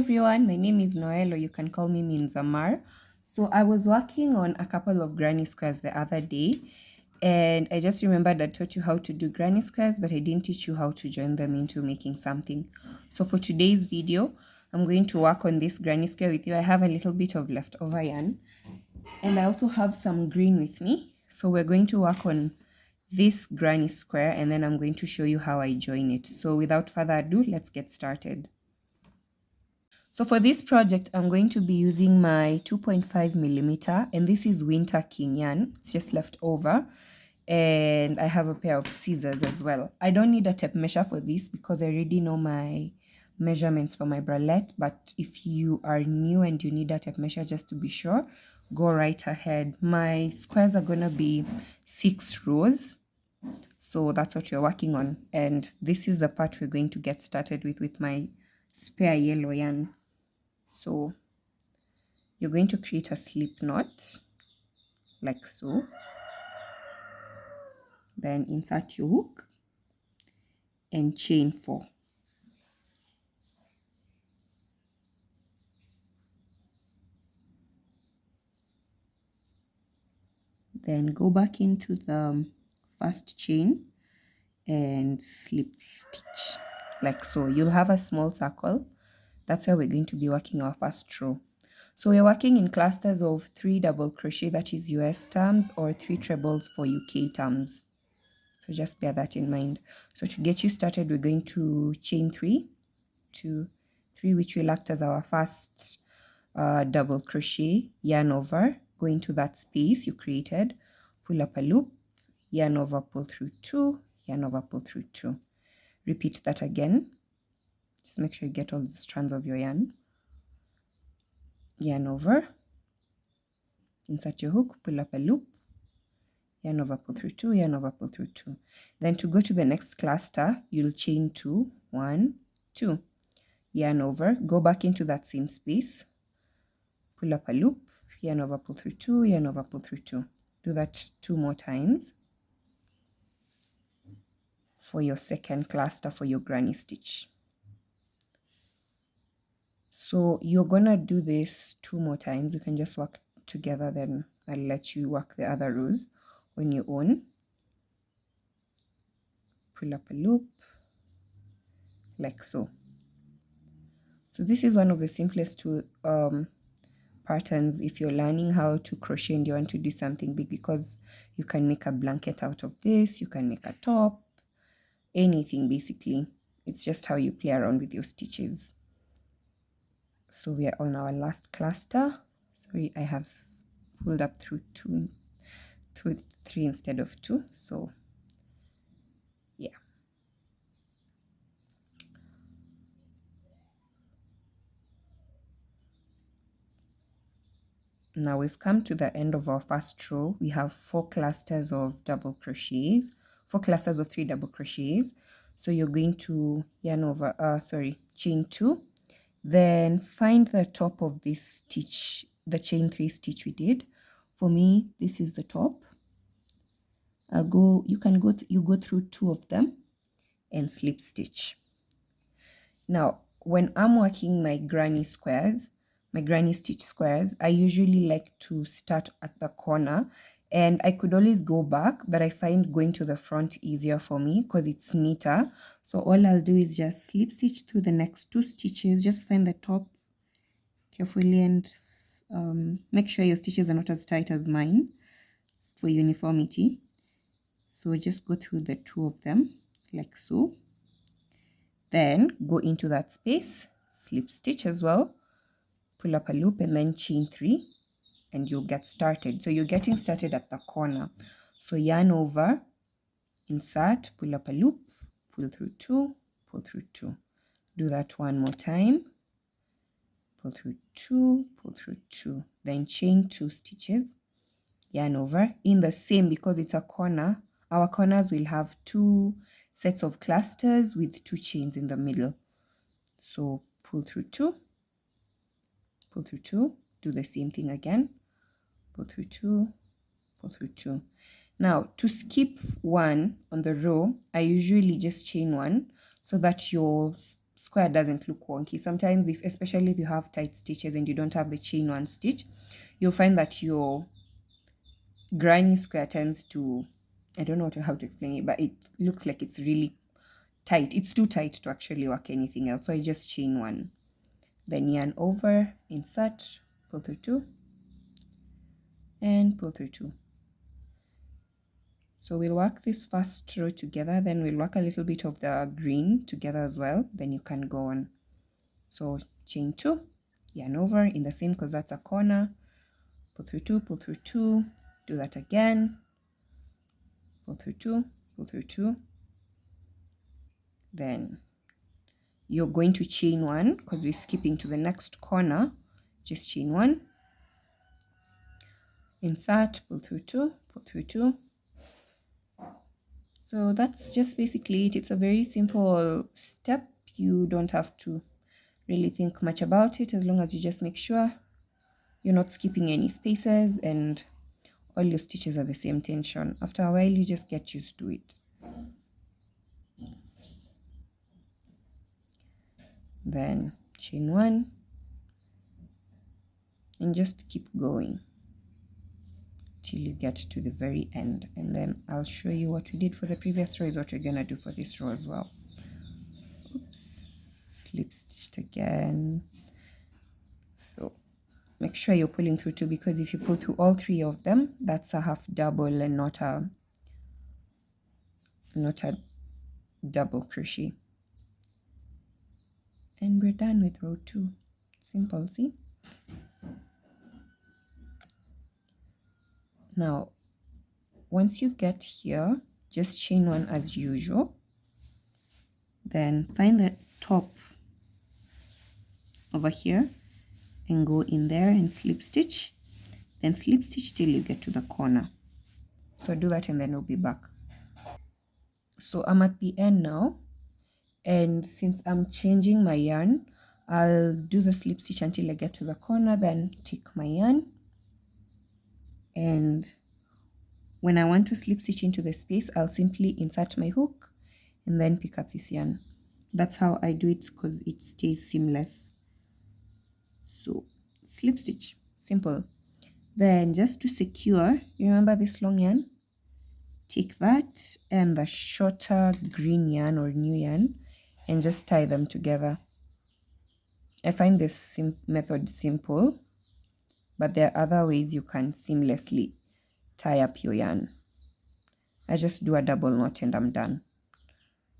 everyone, my name is Noel, or you can call me Minzamar. So I was working on a couple of granny squares the other day, and I just remembered I taught you how to do granny squares, but I didn't teach you how to join them into making something. So for today's video, I'm going to work on this granny square with you. I have a little bit of leftover yarn, and I also have some green with me. So we're going to work on this granny square, and then I'm going to show you how I join it. So without further ado, let's get started. So for this project, I'm going to be using my 2.5 millimeter, and this is Winter King yarn. It's just left over, and I have a pair of scissors as well. I don't need a tape measure for this because I already know my measurements for my bralette, but if you are new and you need a tape measure just to be sure, go right ahead. My squares are gonna be 6 rows, so that's what we're working on, and this is the part we're going to get started with my spare yellow yarn. So you're going to create a slip knot like so, then insert your hook and chain 4. Then go back into the first chain and slip stitch like so. You'll have a small circle. That's where we're going to be working our first row. So we're working in clusters of 3 double crochet, that is US terms, or 3 trebles for UK terms. So just bear that in mind. So to get you started, we're going to chain 3, 2, 3, which will act as our first double crochet, yarn over, go into that space you created, pull up a loop, yarn over, pull through 2, yarn over, pull through 2. Repeat that again. Just make sure you get all the strands of your yarn. Yarn over, insert your hook, pull up a loop, yarn over, pull through 2, yarn over, pull through 2. Then to go to the next cluster, you'll chain 2, 1, 2. Yarn over, go back into that same space, pull up a loop, yarn over, pull through 2, yarn over, pull through 2. Do that 2 more times for your second cluster for your granny stitch. So you're gonna do this 2 more times. You can just work together, then I'll let you work the other rows on your own. Pull up a loop like so. So this is one of the simplest two patterns if you're learning how to crochet and you want to do something big, because you can make a blanket out of this, you can make a top, anything basically. It's just how you play around with your stitches. So we are on our last cluster. Sorry, I have pulled up through 3 instead of 2. So yeah. Now we've come to the end of our first row. We have 4 clusters of double crochets, 4 clusters of 3 double crochets. So you're going to yarn over, chain 2, then find the top of this stitch, the chain 3 stitch we did. For me, this is the top. You go through 2 of them and slip stitch. Now, when I'm working my granny stitch squares, I usually like to start at the corner, and I could always go back, but I find going to the front easier for me because it's neater. So all I'll do is just slip stitch through the next 2 stitches. Just find the top carefully and make sure your stitches are not as tight as mine for uniformity. So just go through the 2 of them like so. Then go into that space, slip stitch as well, pull up a loop, and then chain 3, and you'll get started. So you're getting started at the corner. So yarn over, insert, pull up a loop, pull through 2, pull through 2. Do that 1 more time. Pull through 2, pull through 2. Then chain 2 stitches, yarn over. In the same, because it's a corner, our corners will have 2 sets of clusters with 2 chains in the middle. So pull through 2, pull through 2, do the same thing again, pull through 2, pull through 2. Now to skip 1 on the row, I usually just chain 1 so that your square doesn't look wonky. Sometimes, especially if you have tight stitches and you don't have the chain one stitch, you'll find that your granny square tends to, I don't know how to explain it, but it looks like it's really tight. It's too tight to actually work anything else. So I just chain one, then yarn over, insert, pull through two, and pull through two. So we'll work this first row together, then we'll work a little bit of the green together as well, then you can go on. So chain two, yarn over in the same, because that's a corner, pull through two, do that again, pull through two, then you're going to chain one because we're skipping to the next corner. Just chain one, insert, pull through two. So that's just basically it. It's a very simple step. You don't have to really think much about it, as long as you just make sure you're not skipping any spaces and all your stitches are the same tension. After a while, you just get used to it. Then chain one and just keep going till you get to the very end, and then I'll show you what we did for the previous row is what we're gonna do for this row as well. Oops, slip stitched again. So make sure you're pulling through two, because if you pull through all three of them, that's a half double and not a double crochet. And we're done with row two. Simple, see? Now, once you get here, just chain one as usual. Then find the top over here and go in there and slip stitch. Then slip stitch till you get to the corner. So do that and then we'll be back. So I'm at the end now. And since I'm changing my yarn, I'll do the slip stitch until I get to the corner, then take my yarn. And when I want to slip stitch into the space, I'll simply insert my hook and then pick up this yarn. That's how I do it because it stays seamless. So slip stitch, simple. Then just to secure, you remember this long yarn? Take that and the shorter green yarn or new yarn and just tie them together. I find this method simple, but there are other ways you can seamlessly tie up your yarn. I just do a double knot and I'm done.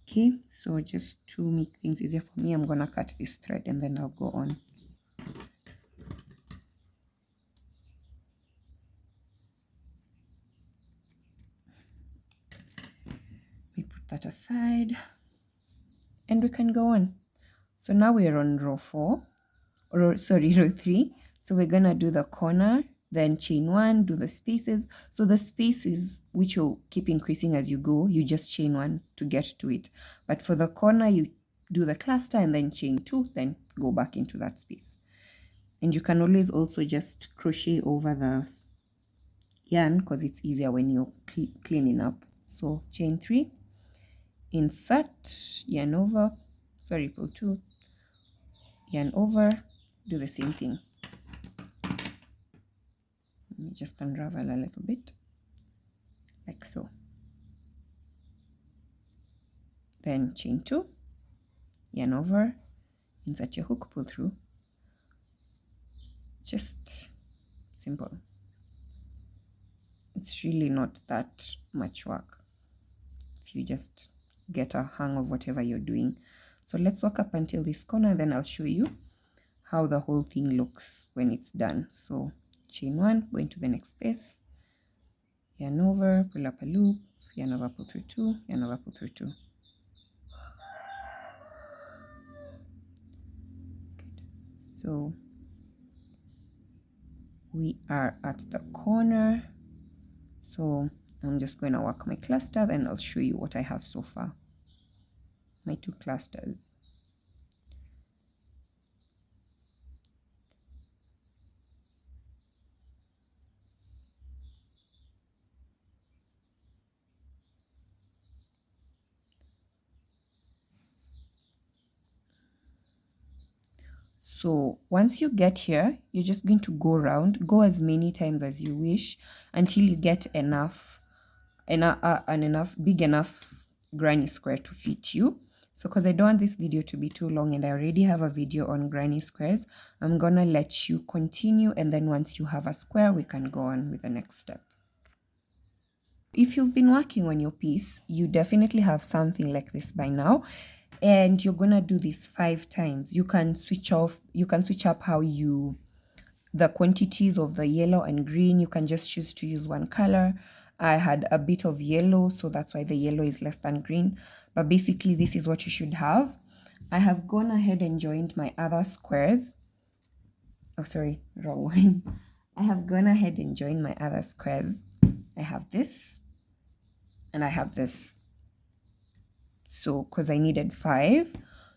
Okay, so just to make things easier for me, I'm gonna cut this thread and then I'll go on. We put that aside and we can go on. So now we're on row row 3. So we're gonna do the corner, then chain one, do the spaces. So the spaces, which will keep increasing as you go, you just chain one to get to it. But for the corner, you do the cluster and then chain two, then go back into that space. And you can always also just crochet over the yarn because it's easier when you're cleaning up. So chain 3, insert, yarn over, pull 2, yarn over, do the same thing. Let me just unravel a little bit, like so. Then chain 2, yarn over, insert your hook, pull through. Just simple. It's really not that much work if you just get a hang of whatever you're doing. So let's work up until this corner, then I'll show you how the whole thing looks when it's done. So chain 1, go into the next space, yarn over, pull up a loop, yarn over, pull through 2, yarn over, pull through 2. Good. So we are at the corner. So I'm just going to work my cluster, then I'll show you what I have so far. My 2 clusters. So once you get here, you're just going to go around, go as many times as you wish until you get enough big enough granny square to fit you. So because I don't want this video to be too long and I already have a video on granny squares, I'm gonna let you continue, and then once you have a square, we can go on with the next step. If you've been working on your piece, you definitely have something like this by now, and you're gonna do this 5 times. You can switch up how the quantities of the yellow and green. You can just choose to use one color. I had a bit of yellow, so that's why the yellow is less than green, but basically this is what you should have. I have gone ahead and joined my other squares. Oh, sorry, wrong one. I have gone ahead and joined my other squares. I have this and I have this. So because I needed 5,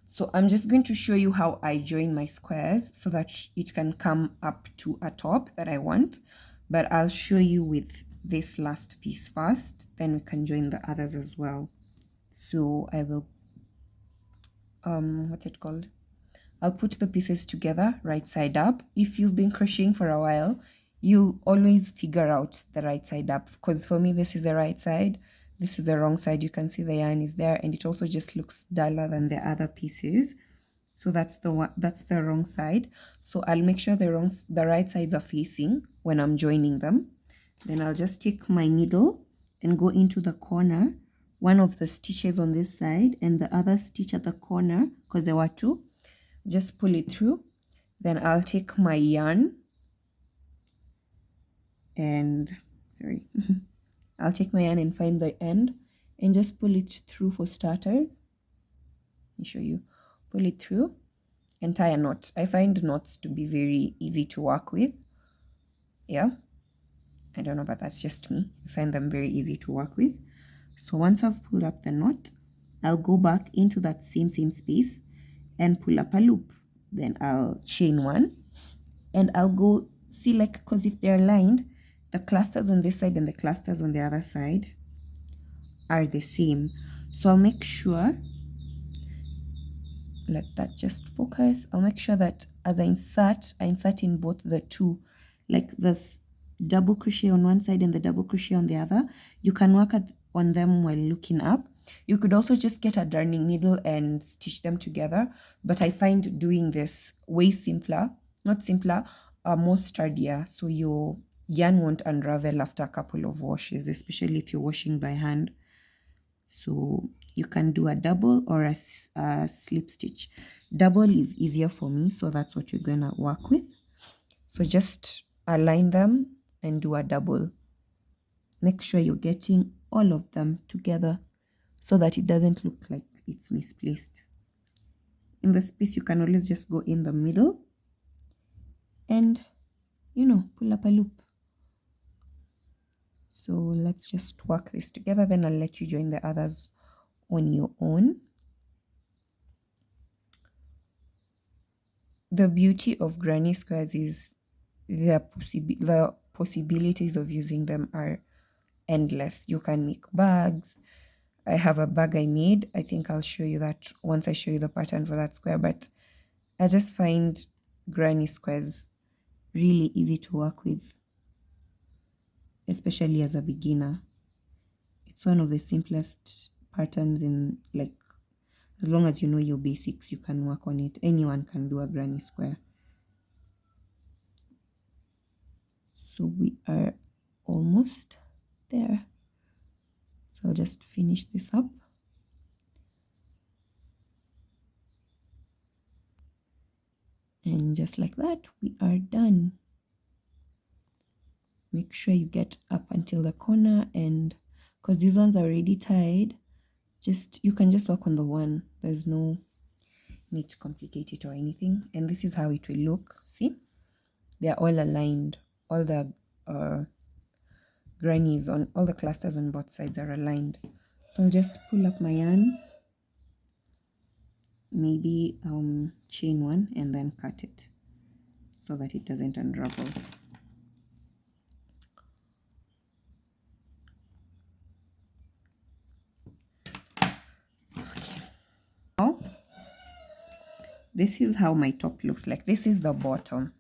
so I'm just going to show you how I join my squares so that it can come up to a top that I want, but I'll show you with this last piece first, then we can join the others as well. So I will what's it called, I'll put the pieces together right side up. If you've been crocheting for a while, you'll always figure out the right side up, because for me this is the right side, this is the wrong side. You can see the yarn is there, and it also just looks duller than the other pieces. So that's the wrong side. So I'll make sure the right sides are facing when I'm joining them. Then I'll just take my needle and go into the corner, one of the stitches on this side and the other stitch at the corner, because there were 2. Just pull it through. Then I'll take my yarn and I'll take my yarn and find the end and just pull it through for starters. Let me show you. Pull it through and tie a knot. I find knots to be very easy to work with. Yeah, I don't know, but that's just me. I find them very easy to work with. So once I've pulled up the knot, I'll go back into that same space and pull up a loop. Then I'll chain 1 and I'll go see, like, because if they're lined, the clusters on this side and the clusters on the other side are the same. So I'll make sure, let that just focus. I'll make sure that as I insert in both the 2, like this double crochet on one side and the double crochet on the other. You can work on them while looking up. You could also just get a darning needle and stitch them together, but I find doing this way simpler, not simpler, more sturdier, so your yarn won't unravel after a couple of washes, especially if you're washing by hand. So you can do a double or a slip stitch. Double is easier for me, so that's what you're gonna work with. So just align them and do a double. Make sure you're getting all of them together so that it doesn't look like it's misplaced. In the space, you can always just go in the middle and, pull up a loop. So let's just work this together, then I'll let you join the others on your own. The beauty of granny squares is the possibilities of using them are endless. You can make bags. I have a bag I made. I think I'll show you that once I show you the pattern for that square, but I just find granny squares really easy to work with, especially as a beginner. It's one of the simplest patterns in, like, as long as you know your basics, you can work on it. Anyone can do a granny square. So we are almost there. So I'll just finish this up. And just like that, we are done. Make sure you get up until the corner, and because these ones are already tied, you can just work on the one. There's no need to complicate it or anything. And this is how it will look. See, they're all aligned. All the grannies on all the clusters on both sides are aligned. So I'll just pull up my yarn, maybe chain 1 and then cut it so that it doesn't unravel. this is how my top looks like. This is the bottom,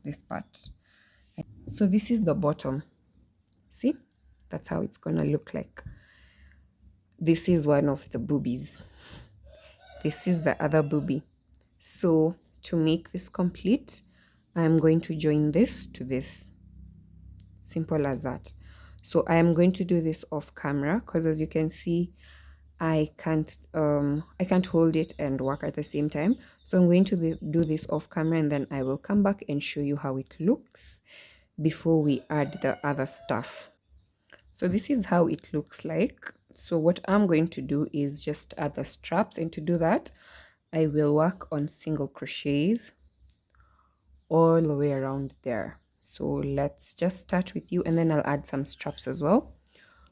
this part. So this is the bottom. See, that's how it's gonna look like. This is one of the boobies. This is the other boobie. So to make this complete, I'm going to join this to this. Simple as that. So I am going to do this off camera because, as you can see, I can't hold it and work at the same time. So I'm going to do this off camera, and then I will come back and show you how it looks before we add the other stuff. So this is how it looks like. So what I'm going to do is just add the straps, and to do that I will work on single crochets all the way around there. So let's just start with you, and then I'll add some straps as well.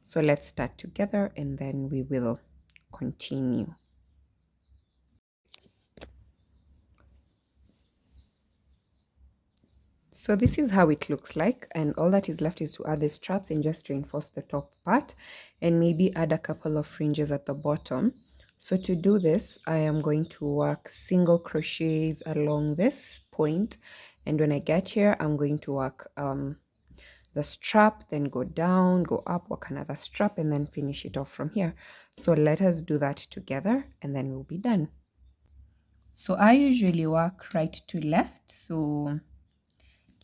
So let's start together and then we will continue. So this is how it looks like, and all that is left is to add the straps and just reinforce the top part and maybe add a couple of fringes at the bottom. So to do this, I am going to work single crochets along this point, and when I get here I'm going to work the strap, then go down, go up, work another strap, and then finish it off from here. So let us do that together and then we'll be done. So I usually work right to left, so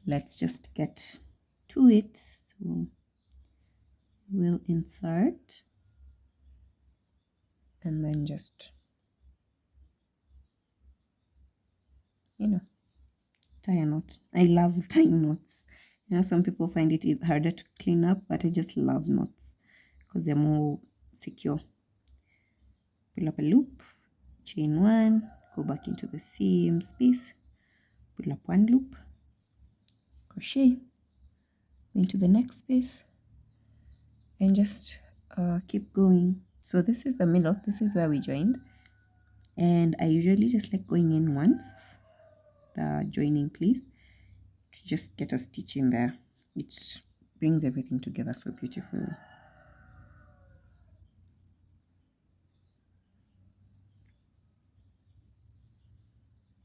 let's just get to it. So we'll insert and then just, tie a knot. I love tying knots. Some people find it harder to clean up, but I just love knots because they're more secure. Pull up a loop, chain one, go back into the same space, pull up one loop, crochet into the next space, and just keep going. So this is the middle, this is where we joined, and I usually just like going in once, the joining place, to just get a stitch in there. It brings everything together so beautifully.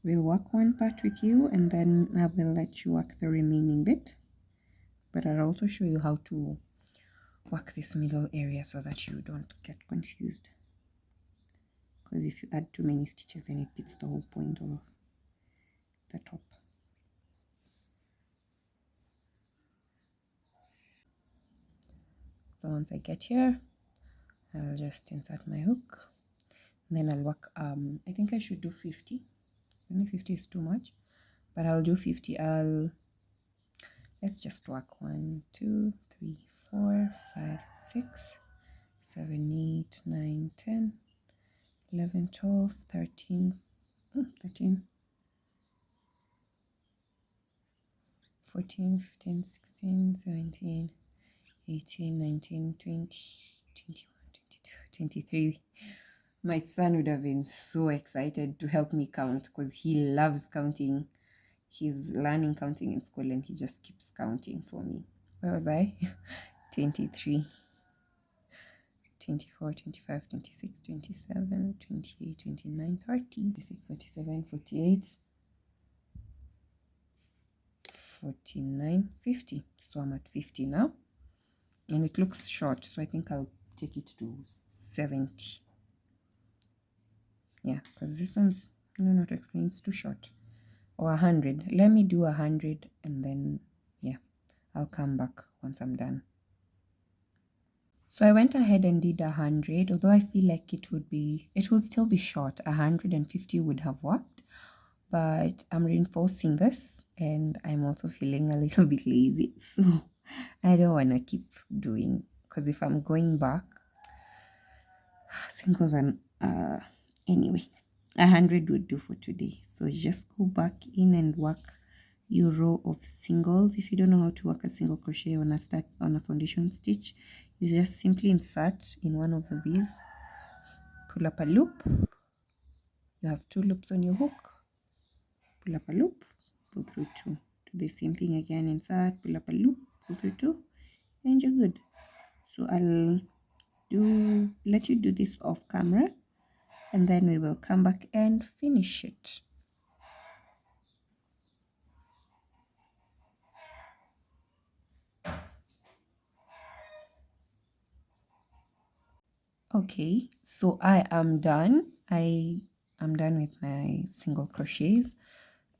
We'll work one part with you, and then I will let you work the remaining bit, but I'll also show you how to work this middle area so that you don't get confused, because if you add too many stitches then it beats the whole point of the top. So once I get here, I'll just insert my hook, and then I'll work I think I should do 50. Only 50 is too much, but I'll do 50. Let's just work 1 2 3 4 5 6 7 8 9 10 11 12 13 14 15 16 17 18 19 20 21 22 23. My son would have been so excited to help me count because he loves counting. He's learning counting in school and he just keeps counting for me. Where was I? 23, 24, 25, 26, 27, 28, 29, 30, 26, 47, 48, 49, 50. So I'm at 50 now. And it looks short, so I think I'll take it to 70. Yeah, because this one's, I don't know how to explain, it's too short. Or 100. Let me do 100 and then, yeah, I'll come back once I'm done. So I went ahead and did 100, although I feel like it would still be short. 150 would have worked, but I'm reinforcing this and I'm also feeling a little bit lazy. So I don't want to keep doing, because if I'm going back, singles and anyway, 100 would do for today. So just go back in and work your row of singles. If you don't know how to work a single crochet on a foundation stitch, you just simply insert in one of these, pull up a loop. You have 2 loops on your hook, pull up a loop, pull through 2. Do the same thing again, insert, pull up a loop, pull through 2, and you're good. So I'll let you do this off camera, and then we will come back and finish it. Okay, so I am done. I am done with my single crochets.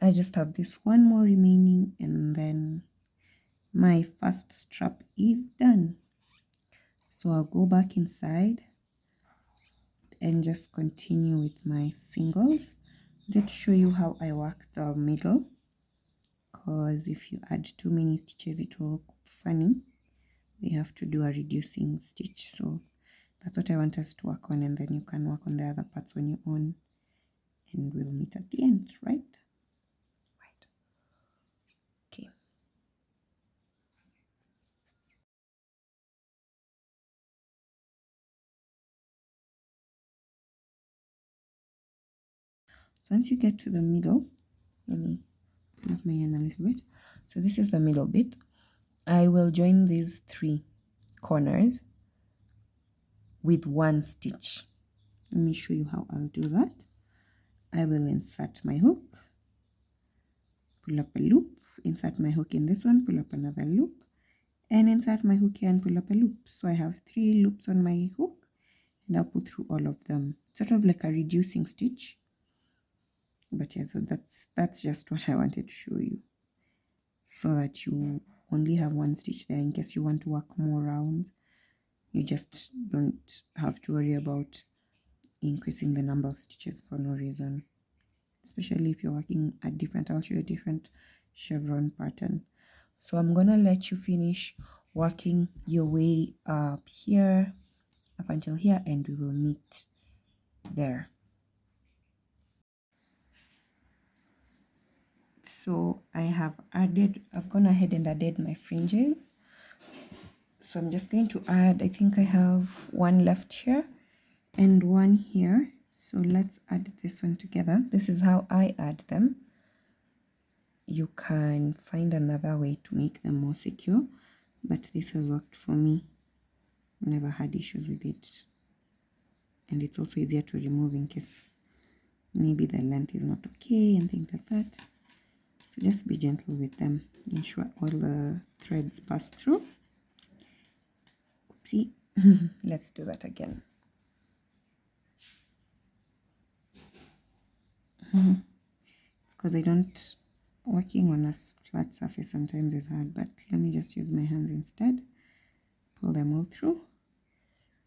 I just have this one more remaining, and then my first strap is done. So I'll go back inside and just continue with my singles. Just to show you how I work the middle, because if you add too many stitches it will look funny. We have to do a reducing stitch, so that's what I want us to work on, and then you can work on the other parts on your own, and we'll meet at the end, right? Right. Okay. So once you get to the middle, let me pull up my yarn a little bit. So this is the middle bit. I will join these 3 corners with 1 stitch. Let me show you how I'll do that. I will insert my hook, pull up a loop, insert my hook in this one, pull up another loop, and insert my hook here and pull up a loop. So I have 3 loops on my hook, and I'll pull through all of them. Sort of like a reducing stitch. But yeah, so that's just what I wanted to show you, so that you only have 1 stitch there in case you want to work more round. You just don't have to worry about increasing the number of stitches for no reason, especially if you're working at different. I'll show you a different chevron pattern. So I'm gonna let you finish working your way up here, up until here, and we will meet there. So I've gone ahead and added my fringes. So I'm just going to add, I think I have 1 left here and 1 here. So let's add this one together. This is how I add them. You can find another way to make them more secure, but this has worked for me. Never had issues with it. And it's also easier to remove in case maybe the length is not okay and things like that. So just be gentle with them. Ensure all the threads pass through. Oopsie. Let's do that again. It's because I don't, working on a flat surface sometimes is hard, but let me just use my hands instead. Pull them all through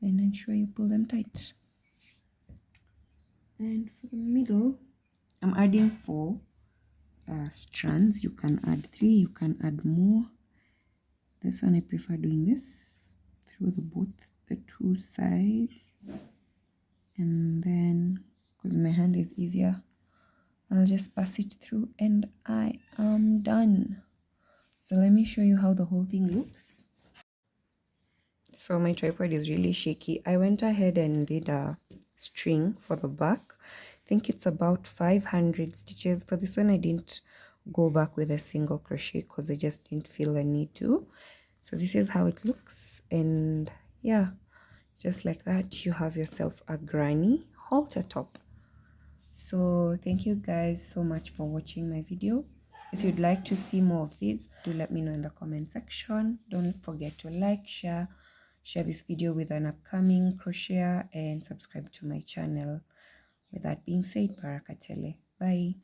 and ensure you pull them tight. And for the middle, I'm adding 4 strands. You can add 3, you can add more. This one I prefer doing this through the 2 sides, and then because my hand is easier, I'll just pass it through and I am done. So let me show you how the whole thing looks. So my tripod is really shaky. I went ahead and did a string for the back. I think it's about 500 stitches. For this one I didn't go back with a single crochet because I just didn't feel a need to. So this is how it looks, and yeah, just like that you have yourself a granny halter top. So thank you guys so much for watching my video. If you'd like to see more of these, do let me know in the comment section. Don't forget to like, share this video with an upcoming crocheter, and subscribe to my channel. With that being said, Barakatele. Bye.